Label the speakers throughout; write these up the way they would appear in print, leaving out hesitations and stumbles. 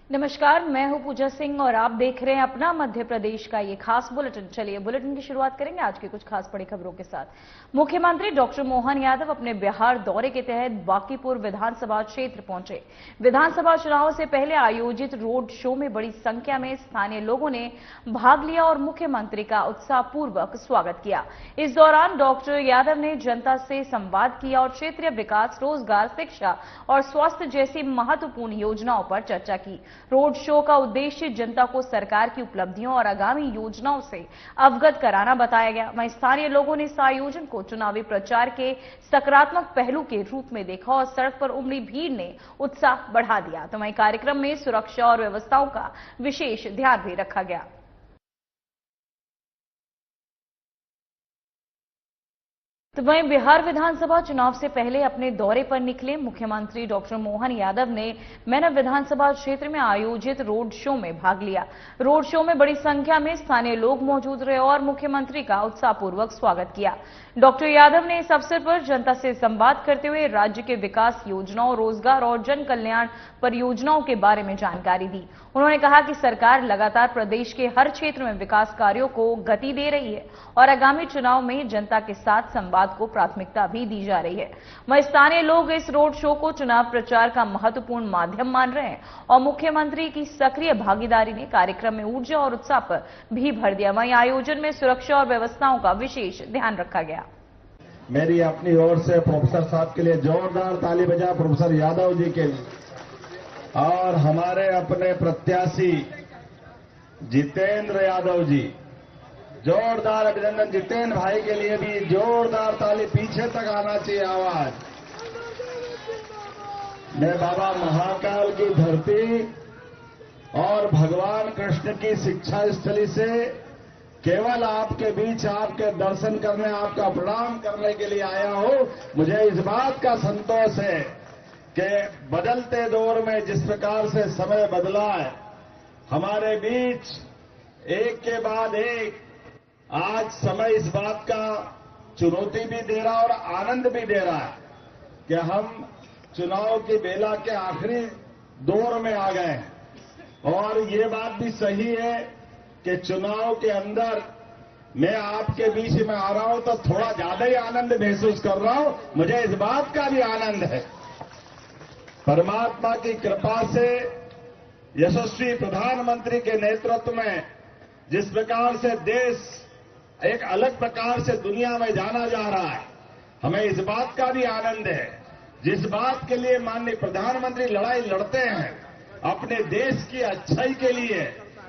Speaker 1: नमस्कार, मैं हूं पूजा सिंह और आप देख रहे हैं अपना मध्य प्रदेश का ये खास बुलेटिन। चलिए बुलेटिन की शुरुआत करेंगे आज की कुछ खास बड़ी खबरों के साथ। मुख्यमंत्री डॉक्टर मोहन यादव अपने बिहार दौरे के तहत बांकीपुर विधानसभा क्षेत्र पहुंचे। विधानसभा चुनाव से पहले आयोजित रोड शो में बड़ी संख्या में स्थानीय लोगों ने भाग लिया और मुख्यमंत्री का उत्साहपूर्वक स्वागत किया। इस दौरान डॉक्टर यादव ने जनता से संवाद किया और क्षेत्रीय विकास, रोजगार, शिक्षा और स्वास्थ्य जैसी महत्वपूर्ण योजनाओं पर चर्चा की। रोड शो का उद्देश्य जनता को सरकार की उपलब्धियों और आगामी योजनाओं से अवगत कराना बताया गया। वहीं स्थानीय लोगों ने इस आयोजन को चुनावी प्रचार के सकारात्मक पहलू के रूप में देखा और सड़क पर उमड़ी भीड़ ने उत्साह बढ़ा दिया। तो वहीं कार्यक्रम में सुरक्षा और व्यवस्थाओं का विशेष ध्यान भी रखा गया। तो वहीं बिहार विधानसभा चुनाव से पहले अपने दौरे पर निकले मुख्यमंत्री डॉक्टर मोहन यादव ने मेनन विधानसभा क्षेत्र में आयोजित रोड शो में भाग लिया। रोड शो में बड़ी संख्या में स्थानीय लोग मौजूद रहे और मुख्यमंत्री का उत्साहपूर्वक स्वागत किया। डॉक्टर यादव ने इस अवसर पर जनता से संवाद करते हुए राज्य के विकास योजनाओं, रोजगार और जन कल्याण परियोजनाओं के बारे में जानकारी दी। उन्होंने कहा कि सरकार लगातार प्रदेश के हर क्षेत्र में विकास कार्यों को गति दे रही है और आगामी चुनाव में जनता के साथ संवाद को प्राथमिकता भी दी जा रही है। वहीं स्थानीय लोग इस रोड शो को चुनाव प्रचार का महत्वपूर्ण माध्यम मान रहे हैं और मुख्यमंत्री की सक्रिय भागीदारी ने कार्यक्रम में ऊर्जा और उत्साह पर भी भर दिया। वहीं आयोजन में सुरक्षा और व्यवस्थाओं का विशेष ध्यान रखा गया।
Speaker 2: मेरी अपनी ओर से प्रोफेसर साहब के लिए जोरदार ताली बजा, प्रोफेसर यादव जी के लिए, और हमारे अपने प्रत्याशी जितेंद्र यादव जी, जोरदार अभिनंदन। जितेंद्र भाई के लिए भी जोरदार ताली, पीछे तक आना चाहिए आवाज। मैं बाबा महाकाल की धरती और भगवान कृष्ण की शिक्षा स्थली से केवल आपके बीच आपके दर्शन करने, आपका प्रणाम करने के लिए आया हूं। मुझे इस बात का संतोष है कि बदलते दौर में जिस प्रकार से समय बदला है, हमारे बीच एक के बाद एक आज समय इस बात का चुनौती भी दे रहा और आनंद भी दे रहा है कि हम चुनाव की बेला के आखिरी दौर में आ गए हैं। और ये बात भी सही है कि चुनाव के अंदर मैं आपके बीच में आ रहा हूं तो थोड़ा ज्यादा ही आनंद महसूस कर रहा हूं। मुझे इस बात का भी आनंद है। परमात्मा की कृपा से यशस्वी प्रधानमंत्री के नेतृत्व में जिस प्रकार से देश एक अलग प्रकार से दुनिया में जाना जा रहा है, हमें इस बात का भी आनंद है। जिस बात के लिए माननीय प्रधानमंत्री लड़ाई लड़ते हैं अपने देश की अच्छाई के लिए,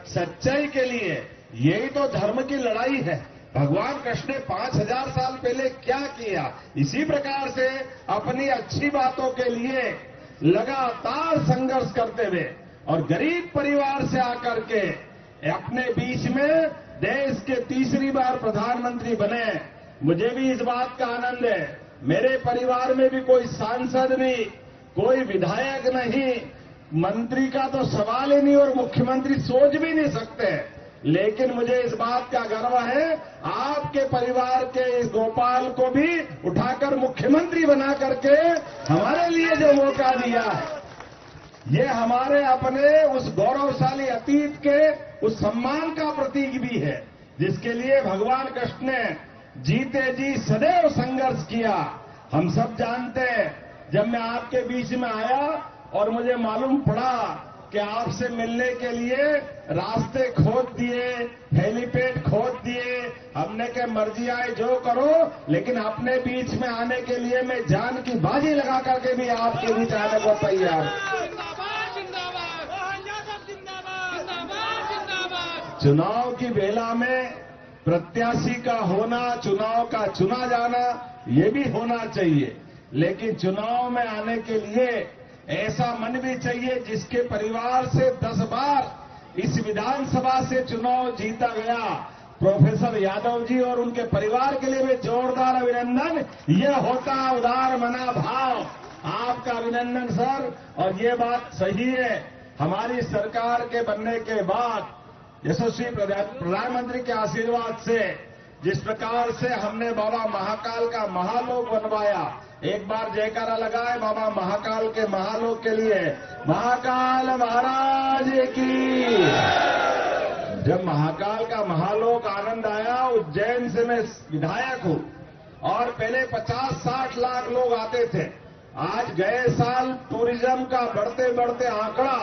Speaker 2: सच्चाई के लिए, यही तो धर्म की लड़ाई है। भगवान कृष्ण ने 5000 साल पहले क्या किया, इसी प्रकार से अपनी अच्छी बातों के लिए लगातार संघर्ष करते हुए और गरीब परिवार से आकर के अपने बीच में देश के तीसरी बार प्रधानमंत्री बने। मुझे भी इस बात का आनंद है। मेरे परिवार में भी कोई सांसद नहीं, कोई विधायक नहीं, मंत्री का तो सवाल ही नहीं और मुख्यमंत्री सोच भी नहीं सकते। लेकिन मुझे इस बात का गर्व है, आपके परिवार के इस गोपाल को भी उठाकर मुख्यमंत्री बना करके हमारे लिए जो मौका दिया है, ये हमारे अपने उस गौरवशाली अतीत के उस सम्मान का प्रतीक भी है जिसके लिए भगवान कृष्ण ने जीते जी सदैव संघर्ष किया। हम सब जानते हैं, जब मैं आपके बीच में आया और मुझे मालूम पड़ा कि आपसे मिलने के लिए रास्ते खोद दिए, हेलीपैड खोद दिए, हमने के मर्जी आए जो करो, लेकिन अपने बीच में आने के लिए मैं जान की बाजी लगा करके भी आपके बीच आने को तैयार। चुनाव की बेला में प्रत्याशी का होना, चुनाव का चुना जाना, ये भी होना चाहिए, लेकिन चुनाव में आने के लिए ऐसा मन भी चाहिए जिसके परिवार से 10 बार इस विधानसभा से चुनाव जीता गया। प्रोफेसर यादव जी और उनके परिवार के लिए भी जोरदार अभिनंदन। यह होता उदार मना भाव। आपका अभिनंदन सर। और ये बात सही है, हमारी सरकार के बनने के बाद यशस्वी प्रधानमंत्री के आशीर्वाद से जिस प्रकार से हमने बाबा महाकाल का महालोक बनवाया, एक बार जयकारा लगाए बाबा महाकाल के महालोक के लिए। महाकाल महाराज की। जब महाकाल का महालोक आनंद आया, उज्जैन से मैं विधायक हूं और पहले 50-60 लाख लोग आते थे। आज गए साल टूरिज्म का बढ़ते बढ़ते आंकड़ा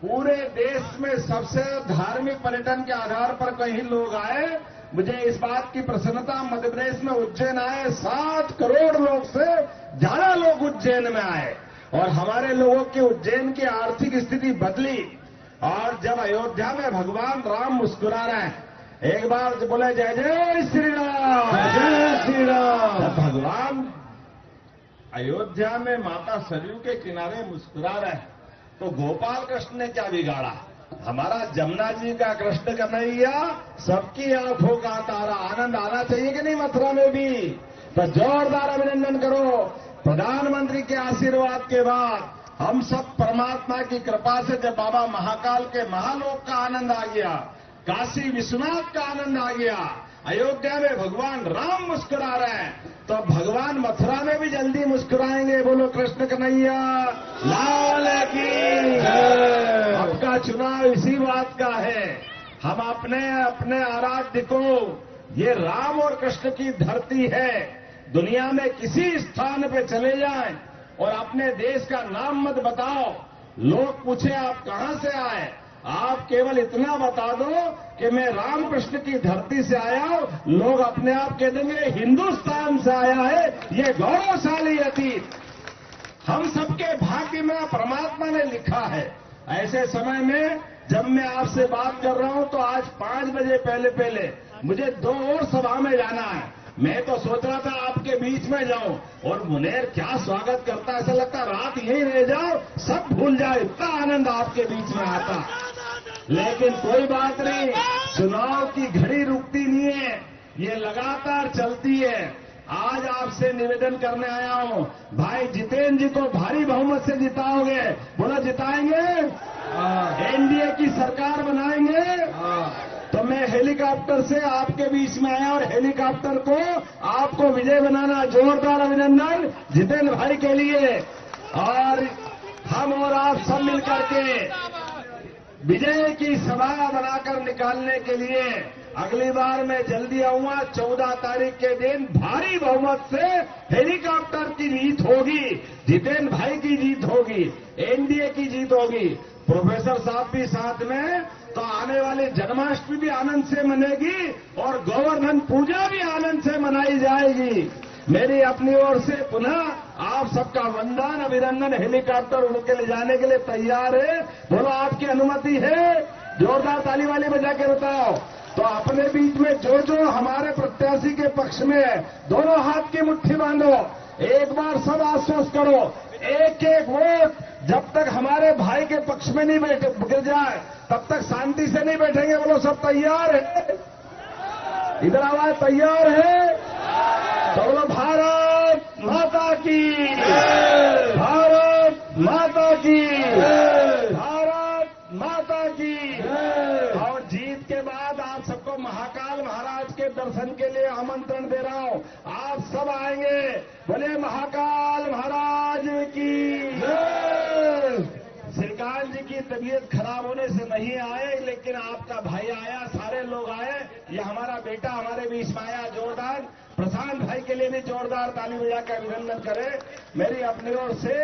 Speaker 2: पूरे देश में सबसे धार्मिक पर्यटन के आधार पर कहीं लोग आए। मुझे इस बात की प्रसन्नता, मध्य प्रदेश में उज्जैन आए 7 करोड़ लोग से ज्यादा लोग उज्जैन में आए और हमारे लोगों की उज्जैन की आर्थिक स्थिति बदली। और जब अयोध्या में भगवान राम मुस्कुरा रहे हैं, एक बार बोले जय जय श्री राम, जय श्री राम। जब भगवान अयोध्या में माता सरयू के किनारे मुस्कुरा रहे हैं तो गोपाल कृष्ण ने क्या बिगाड़ा? हमारा जमुना जी का कृष्ण कन्हैया सबकी आंखों का तारा। आनंद आना चाहिए कि नहीं मथुरा में भी? तो जोरदार अभिनंदन करो। प्रधानमंत्री के आशीर्वाद के बाद हम सब परमात्मा की कृपा से जब बाबा महाकाल के महालोक का आनंद आ गया, काशी विश्वनाथ का आनंद आ गया, अयोध्या में भगवान राम मुस्कुरा रहे हैं, तो भगवान मथुरा में भी जल्दी मुस्कुराएंगे। बोलो कृष्ण कन्हैया लाल की। आपका चुनाव इसी बात का है। हम अपने अपने आराध्य को, ये राम और कृष्ण की धरती है। दुनिया में किसी स्थान पे चले जाएं और अपने देश का नाम मत बताओ, लोग पूछे आप कहां से आए, आप केवल इतना बता दो कि मैं रामकृष्ण की धरती से आया हूं, लोग अपने आप कह देंगे हिंदुस्तान से आया है। ये गौरवशाली अतीत हम सबके भाग्य में परमात्मा ने लिखा है। ऐसे समय में जब मैं आपसे बात कर रहा हूं तो आज 5 बजे पहले मुझे 2 और सभा में जाना है। मैं तो सोच रहा था आपके बीच में जाऊं और मुनेर क्या स्वागत करता, ऐसा लगता रात यहीं रह जाओ, सब भूल जाओ, इतना आनंद आपके बीच में आता। लेकिन कोई बात नहीं, चुनाव की घड़ी रुकती नहीं है, ये लगातार चलती है। आज आपसे निवेदन करने आया हूं, भाई जितेंद्र जी को भारी बहुमत से जिताओगे? बोला जिताएंगे, एनडीए की सरकार बनाएंगे। तो मैं हेलीकॉप्टर से आपके बीच में आया और हेलीकॉप्टर को आपको विजय बनाना। जोरदार अभिनंदन जितेंद्र भाई के लिए। और हम और आप सब मिलकर के विजय की सभा बनाकर निकालने के लिए अगली बार मैं जल्दी आऊंगा। 14 तारीख के दिन भारी बहुमत से हेलीकॉप्टर की जीत होगी, जितेंद्र भाई की जीत होगी, एनडीए की जीत होगी। प्रोफेसर साहब भी साथ में, तो आने वाली जन्माष्टमी भी आनंद से मनेगी और गोवर्धन पूजा भी आनंद से मनाई जाएगी। मेरी अपनी ओर से पुनः आप सबका वंदन, अभिनंदन। हेलीकॉप्टर उनके ले जाने के लिए तैयार है। बोलो आपकी अनुमति है? जोरदार ताली वाली बजा के बताओ। तो अपने बीच में जो जो हमारे प्रत्याशी के पक्ष में है, दोनों हाथ की मुट्ठी बांधो, एक बार सब आश्वस्त करो, एक एक वोट जब तक हमारे भाई के पक्ष में नहीं गिर जाए तब तक शांति से नहीं बैठेंगे। बोलो सब तैयार है? इधर आवाज तैयार है? तो बोलो भारत माता की, भारत माता की, भारत माता की। और जीत के बाद आप सबको महाकाल महाराज के दर्शन के लिए आमंत्रण दे रहा हूं। आप सब आएंगे। बोले महाकाल महाराज की। श्रीकांत जी की तबीयत खराब होने से नहीं आए, लेकिन आपका भाई आया, सारे लोग आए। ये हमारा बेटा हमारे बीच में आया। जोरदार प्रशांत भाई के लिए भी जोरदार ताली बजा कर अभिनंदन करें। मेरी अपनी ओर से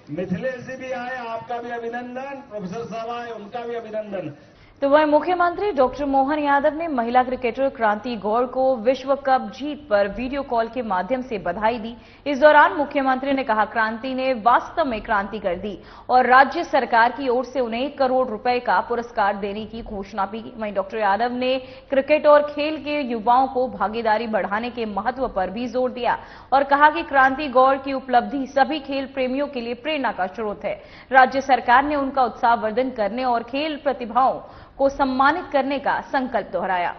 Speaker 2: मिथिलेश जी भी आए, आपका भी अभिनंदन। प्रोफेसर साहब आए, उनका भी अभिनंदन।
Speaker 1: तो वहीं मुख्यमंत्री डॉक्टर मोहन यादव ने महिला क्रिकेटर क्रांति गौड़ को विश्व कप जीत पर वीडियो कॉल के माध्यम से बधाई दी। इस दौरान मुख्यमंत्री ने कहा क्रांति ने वास्तव में क्रांति कर दी और राज्य सरकार की ओर से उन्हें 1 करोड़ रुपए का पुरस्कार देने की घोषणा भी की। वहीं डॉक्टर यादव ने क्रिकेट और खेल के युवाओं को भागीदारी बढ़ाने के महत्व पर भी जोर दिया और कहा कि क्रांति गौड़ की उपलब्धि सभी खेल प्रेमियों के लिए प्रेरणा का स्रोत है। राज्य सरकार ने उनका उत्साहवर्धन करने और खेल प्रतिभाओं को सम्मानित करने का संकल्प दोहराया।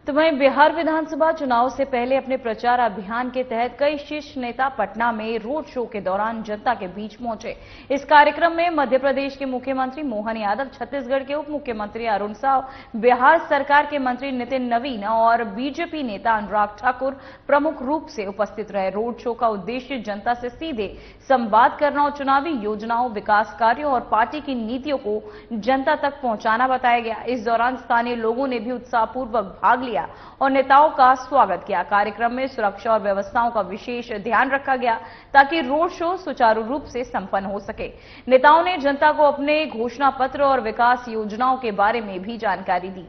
Speaker 1: तो वहीं बिहार विधानसभा चुनाव से पहले अपने प्रचार अभियान के तहत कई शीर्ष नेता पटना में रोड शो के दौरान जनता के बीच पहुंचे। इस कार्यक्रम में मध्य प्रदेश के मुख्यमंत्री मोहन यादव, छत्तीसगढ़ के उप मुख्यमंत्री अरुण साव, बिहार सरकार के मंत्री नितिन नवीन और बीजेपी नेता अनुराग ठाकुर प्रमुख रूप से उपस्थित रहे। रोड शो का उद्देश्य जनता से सीधे संवाद करना और चुनावी योजनाओं, विकास कार्यों और पार्टी की नीतियों को जनता तक पहुंचाना बताया गया। इस दौरान स्थानीय लोगों ने भी उत्साहपूर्वक भाग लिया और नेताओं का स्वागत किया। कार्यक्रम में सुरक्षा और व्यवस्थाओं का विशेष ध्यान रखा गया ताकि रोड शो सुचारू रूप से संपन्न हो सके। नेताओं ने जनता को अपने घोषणा पत्र और विकास योजनाओं के बारे में भी जानकारी दी।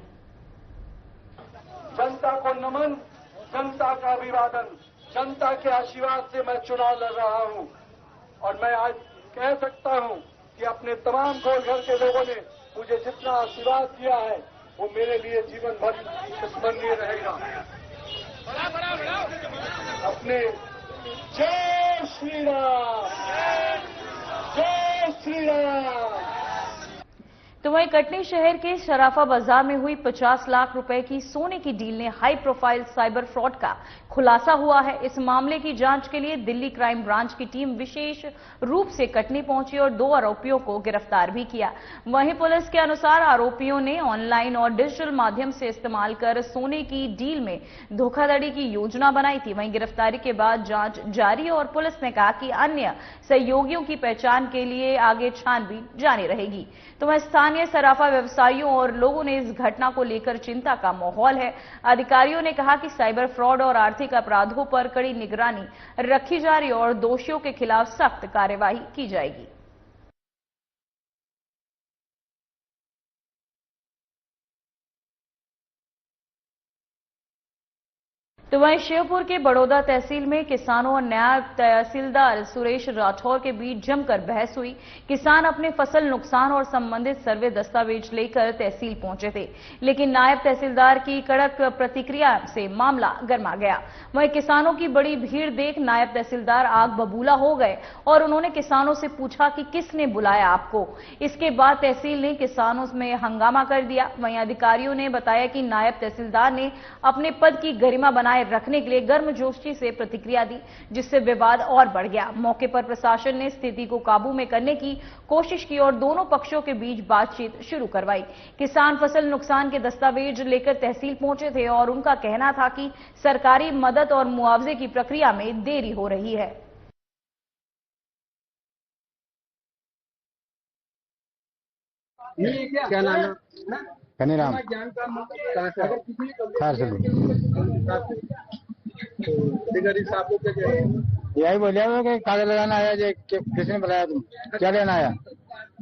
Speaker 3: जनता को नमन, जनता का अभिवादन, जनता के आशीर्वाद से मैं चुनाव लड़ रहा हूं और मैं आज कह सकता हूं कि अपने तमाम गोल घर के लोगों ने मुझे जितना आशीर्वाद दिया है वो मेरे लिए जीवन भर स्मरणीय रहेगा। अपने जय श्री राम, जय श्री राम।
Speaker 1: तो वहीं कटनी शहर के शराफा बाजार में हुई 50 लाख रुपए की सोने की डील ने हाई प्रोफाइल साइबर फ्रॉड का खुलासा हुआ है। इस मामले की जांच के लिए दिल्ली क्राइम ब्रांच की टीम विशेष रूप से कटनी पहुंची और 2 आरोपियों को गिरफ्तार भी किया। वहीं पुलिस के अनुसार आरोपियों ने ऑनलाइन और डिजिटल माध्यम से इस्तेमाल कर सोने की डील में धोखाधड़ी की योजना बनाई थी। वहीं गिरफ्तारी के बाद जांच जारी और पुलिस ने कहा कि अन्य सहयोगियों की पहचान के लिए आगे छानबीन जारी रहेगी। तो वहीं स्थानीय सराफा व्यवसायियों और लोगों ने इस घटना को लेकर चिंता का माहौल है। अधिकारियों ने कहा कि साइबर फ्रॉड और आर्थिक अपराधों पर कड़ी निगरानी रखी जा रही है और दोषियों के खिलाफ सख्त कार्यवाही की जाएगी। तो वहीं श्योपुर के बड़ौदा तहसील में किसानों और नायब तहसीलदार सुरेश राठौर के बीच जमकर बहस हुई। किसान अपने फसल नुकसान और संबंधित सर्वे दस्तावेज लेकर तहसील पहुंचे थे, लेकिन नायब तहसीलदार की कड़क प्रतिक्रिया से मामला गर्मा गया। वहीं किसानों की बड़ी भीड़ देख नायब तहसीलदार आग बबूला हो गए और उन्होंने किसानों से पूछा कि किसने बुलाया आपको। इसके बाद तहसील ने किसानों में हंगामा कर दिया। वहीं अधिकारियों ने बताया कि नायब तहसीलदार ने अपने पद की गरिमा बनाए रखने के लिए गर्मजोशी से प्रतिक्रिया दी, जिससे विवाद और बढ़ गया। मौके पर प्रशासन ने स्थिति को काबू में करने की कोशिश की और दोनों पक्षों के बीच बातचीत शुरू करवाई। किसान फसल नुकसान के दस्तावेज लेकर तहसील पहुंचे थे और उनका कहना था कि सरकारी मदद और मुआवजे की प्रक्रिया में देरी हो रही है।
Speaker 3: क्या नाम है?
Speaker 4: कनीराम खार से
Speaker 3: अधिकारी साहब को क्या कह रहे हैं?
Speaker 4: यही बोलिए कि कागज लगाना आया जो किसने बताया, तुम क्या लेना आया?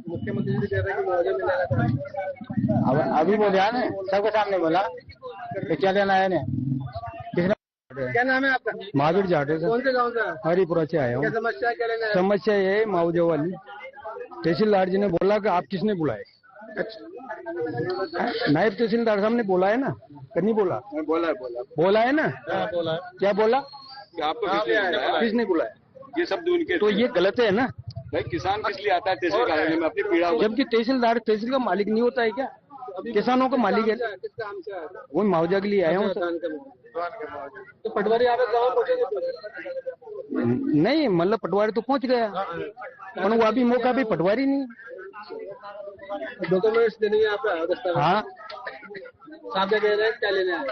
Speaker 3: मुख्यमंत्री जी कह रहे हैं कि मुआवजा मिलेगा।
Speaker 4: अब अभी बोलिया ना, सबके सामने बोला कि क्या लेना आया ने। किसने?
Speaker 3: क्या नाम है आपका?
Speaker 4: महावीर जाटे से।
Speaker 3: कौन से गांव से?
Speaker 4: हरिपुरा से आया
Speaker 3: क्या
Speaker 4: हूँ।
Speaker 3: समस्या क्या लेना है?
Speaker 4: समस्या ये मुआवजे वाली। तहसीलदार जी ने बोला कि आप किसने बुलाए? नायब तहसीलदार साहब ने बोला है ना, नहीं बोला? बोला है ना?
Speaker 3: बोला है।
Speaker 4: क्या बोला?
Speaker 3: कि आपको
Speaker 4: किसने बुलाया?
Speaker 3: ये शब्द उनके।
Speaker 4: तो ये गलत है ना
Speaker 3: भाई, किसान किस लिए आता है तहसील कार्यालय में? अपनी पीड़ा।
Speaker 4: जबकि तहसीलदार तहसील का मालिक नहीं होता है क्या? किसानों का मालिक है।
Speaker 3: किस काम से आया?
Speaker 4: वो मुआवजा के लिए आया हूँ।
Speaker 3: तो पटवारी आप गाँव पहुंचे?
Speaker 4: नहीं, मतलब पटवारी तो पहुंच गया, पर वो अभी मौका भी पटवारी नहीं।
Speaker 3: डॉक्यूमेंट्स देने आप?
Speaker 4: हाँ,
Speaker 3: साहब क्या कह रहे हैं? क्या लेने आए?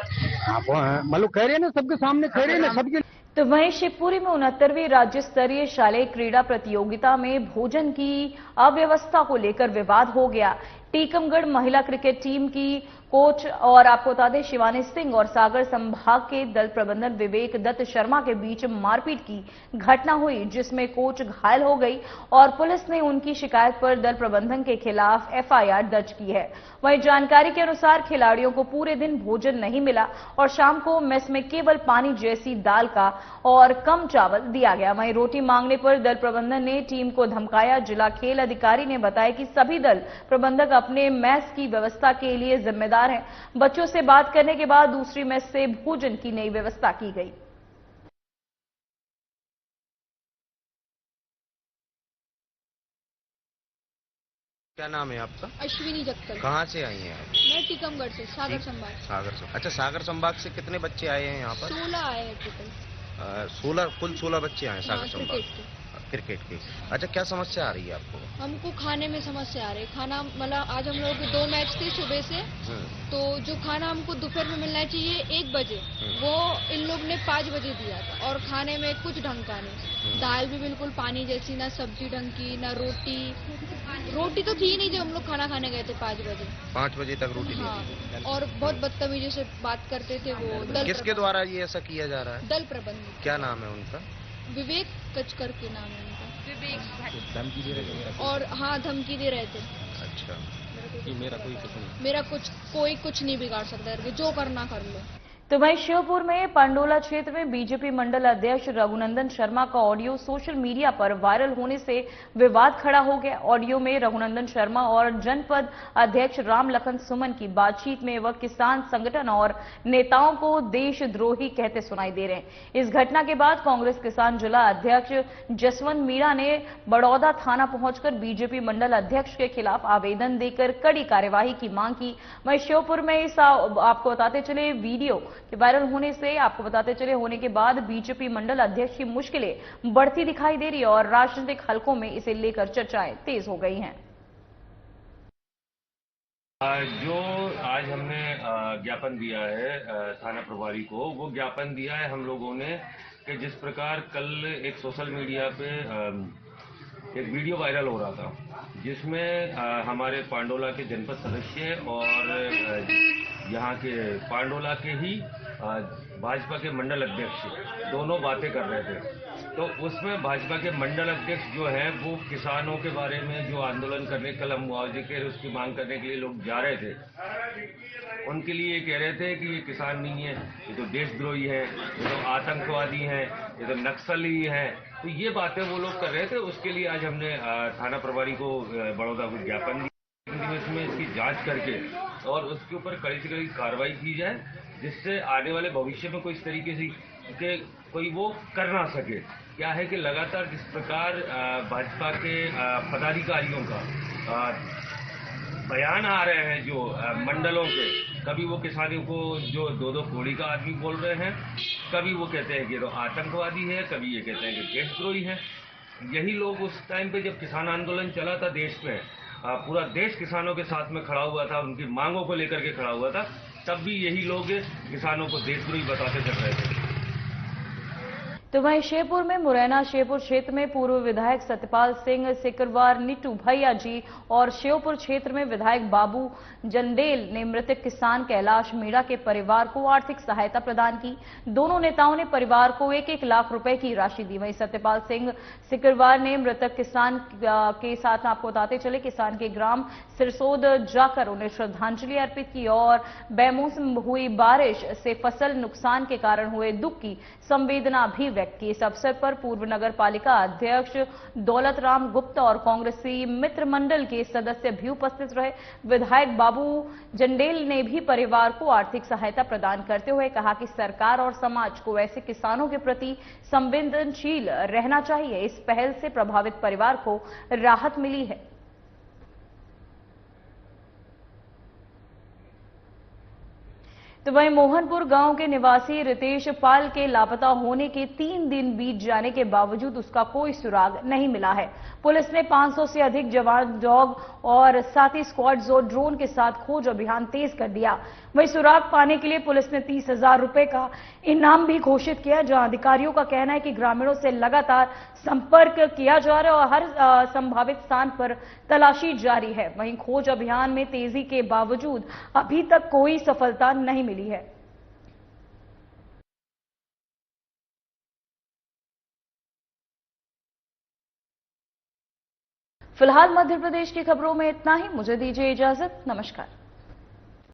Speaker 4: आप मतलब कह रहे हैं ना, सबके सामने कह रहे हैं ना, सबके।
Speaker 1: तो वहीं शिवपुरी में 69वीं राज्य स्तरीय शालेय क्रीड़ा प्रतियोगिता में भोजन की अव्यवस्था को लेकर विवाद हो गया। टीकमगढ़ महिला क्रिकेट टीम की कोच और आपको बता दें शिवानी सिंह और सागर संभाग के दल प्रबंधन विवेक दत्त शर्मा के बीच मारपीट की घटना हुई, जिसमें कोच घायल हो गई और पुलिस ने उनकी शिकायत पर दल प्रबंधन के खिलाफ एफआईआर दर्ज की है। वहीं जानकारी के अनुसार खिलाड़ियों को पूरे दिन भोजन नहीं मिला और शाम को मेस में केवल पानी जैसी दाल का और कम चावल दिया गया। वहीं रोटी मांगने पर दल प्रबंधन ने टीम को धमकाया। जिला खेल अधिकारी ने बताया कि सभी दल प्रबंधक अपने मेस की व्यवस्था के लिए जिम्मेदार हैं। बच्चों से बात करने के बाद दूसरी मेस से भोजन की नई व्यवस्था की गई।
Speaker 5: क्या नाम है आपका?
Speaker 6: अश्विनी जगतल।
Speaker 5: कहाँ से आई हैं आप?
Speaker 6: मैं टीकमगढ़ से, सागर संभाग।
Speaker 5: सागर से। अच्छा, सागर संभाग से कितने बच्चे आए हैं यहाँ पर?
Speaker 6: 16 आए हैं टोटल।
Speaker 5: 16 कुल 16 बच्चे आए हैं सागर
Speaker 6: हाँ,
Speaker 5: संभाग क्रिकेट की। अच्छा, क्या समस्या आ रही है आपको?
Speaker 6: हमको खाने में समस्या आ रही है। खाना मतलब आज हम लोगों के 2 मैच थे सुबह से, तो जो खाना हमको दोपहर में मिलना चाहिए 1 बजे, वो इन लोग ने 5 बजे दिया था। और खाने में कुछ ढंग का नहीं, दाल भी बिल्कुल पानी जैसी, ना सब्जी ढंग की, ना रोटी तो थी नहीं। जो हम लोग खाना खाने गए थे 5 बजे,
Speaker 5: 5 बजे तक रोटी
Speaker 6: हाँ, और बहुत बदतमीजी से बात करते थे वो।
Speaker 5: किसके द्वारा ये ऐसा किया जा रहा है?
Speaker 6: दल प्रबंधन।
Speaker 5: क्या नाम है उनका?
Speaker 6: विवेक कचकर के नाम है उनका। विवेक धमकी दे रहे थे। और हाँ, धमकी दे रहे थे।
Speaker 5: अच्छा,
Speaker 6: मेरा कोई कुछ नहीं बिगाड़ सकता है, जो करना कर लो।
Speaker 1: तो वहीं श्योपुर में पांडोला क्षेत्र में बीजेपी मंडल अध्यक्ष रघुनंदन शर्मा का ऑडियो सोशल मीडिया पर वायरल होने से विवाद खड़ा हो गया। ऑडियो में रघुनंदन शर्मा और जनपद अध्यक्ष राम लखन सुमन की बातचीत में वह किसान संगठन और नेताओं को देशद्रोही कहते सुनाई दे रहे हैं। इस घटना के बाद कांग्रेस किसान जिला अध्यक्ष जसवंत मीणा ने बड़ौदा थाना पहुंचकर बीजेपी मंडल अध्यक्ष के खिलाफ आवेदन देकर कड़ी कार्यवाही की मांग की। वहीं श्योपुर में इस आपको बताते चले वीडियो कि वायरल होने से आपको बताते चले होने के बाद बीजेपी मंडल अध्यक्ष की मुश्किलें बढ़ती दिखाई दे रही है और राजनीतिक हलकों में इसे लेकर चर्चाएं तेज हो गई हैं।
Speaker 7: जो आज हमने ज्ञापन दिया है थाना प्रभारी को, वो ज्ञापन दिया है हम लोगों ने कि जिस प्रकार कल एक सोशल मीडिया पे एक वीडियो वायरल हो रहा था, जिसमें हमारे पांडोला के जनपद सदस्य और यहाँ के पांडोला के ही भाजपा के मंडल अध्यक्ष दोनों बातें कर रहे थे। तो उसमें भाजपा के मंडल अध्यक्ष जो है वो किसानों के बारे में जो आंदोलन करने, कल हम मुआवजे के उसकी मांग करने के लिए लोग जा रहे थे, उनके लिए ये कह रहे थे कि ये किसान नहीं है, ये तो देशद्रोही है, ये तो आतंकवादी हैं, ये तो नक्सली हैं। तो ये बातें वो लोग कर रहे थे। उसके लिए आज हमने थाना प्रभारी को बड़ौदा को ज्ञापन दिया, इसमें इसकी जांच करके और उसके ऊपर कड़ी से कड़ी कार्रवाई की जाए, जिससे आने वाले भविष्य में कोई इस तरीके से कि कोई वो कर ना सके। क्या है कि लगातार जिस प्रकार भाजपा के पदाधिकारियों का बयान आ रहे हैं जो मंडलों के, कभी वो किसानों को जो 2-2 कौड़ी का आदमी बोल रहे हैं, कभी वो कहते हैं कि तो आतंकवादी है, कभी ये कहते हैं कि देशद्रोही है। यही लोग उस टाइम पे जब किसान आंदोलन चला था देश में, पूरा देश किसानों के साथ में खड़ा हुआ था, उनकी मांगों को लेकर के खड़ा हुआ था, तब भी यही लोग किसानों को देशद्रोही बताते चल रहे थे।
Speaker 1: तो वहीं श्योपुर में मुरैना श्योपुर क्षेत्र में पूर्व विधायक सत्यपाल सिंह सिकरवार नीटू भैया जी और श्योपुर क्षेत्र में विधायक बाबू जंडेल ने मृतक किसान कैलाश मीणा के परिवार को आर्थिक सहायता प्रदान की। दोनों नेताओं ने परिवार को 1-1 लाख रुपए की राशि दी। वहीं सत्यपाल सिंह सिकरवार ने मृतक किसान के साथ आपको बताते चले किसान के ग्राम सिरसोद जाकर उन्हें श्रद्धांजलि अर्पित की और बेमौसम हुई बारिश से फसल नुकसान के कारण हुए दुख की संवेदना भी व्यक्त की। इस अवसर पर पूर्व नगर पालिका अध्यक्ष दौलत राम गुप्ता और कांग्रेसी मित्र मंडल के सदस्य भी उपस्थित रहे। विधायक बाबू जंडेल ने भी परिवार को आर्थिक सहायता प्रदान करते हुए कहा कि सरकार और समाज को ऐसे किसानों के प्रति संवेदनशील रहना चाहिए। इस पहल से प्रभावित परिवार को राहत मिली है। तो वहीं मोहनपुर गांव के निवासी रितेश पाल के लापता होने के 3 दिन बीत जाने के बावजूद उसका कोई सुराग नहीं मिला है। पुलिस ने 500 से अधिक जवान डॉग और साथ ही स्क्वाड ड्रोन के साथ खोज अभियान तेज कर दिया। वहीं सुराग पाने के लिए पुलिस ने 30,000 रुपए का इनाम भी घोषित किया, जहां अधिकारियों का कहना है कि ग्रामीणों से लगातार संपर्क किया जा रहा है और हर संभावित स्थान पर तलाशी जारी है। वहीं खोज अभियान में तेजी के बावजूद अभी तक कोई सफलता नहीं मिली है। फिलहाल मध्य प्रदेश की खबरों में इतना ही। मुझे दीजिए इजाजत। नमस्कार।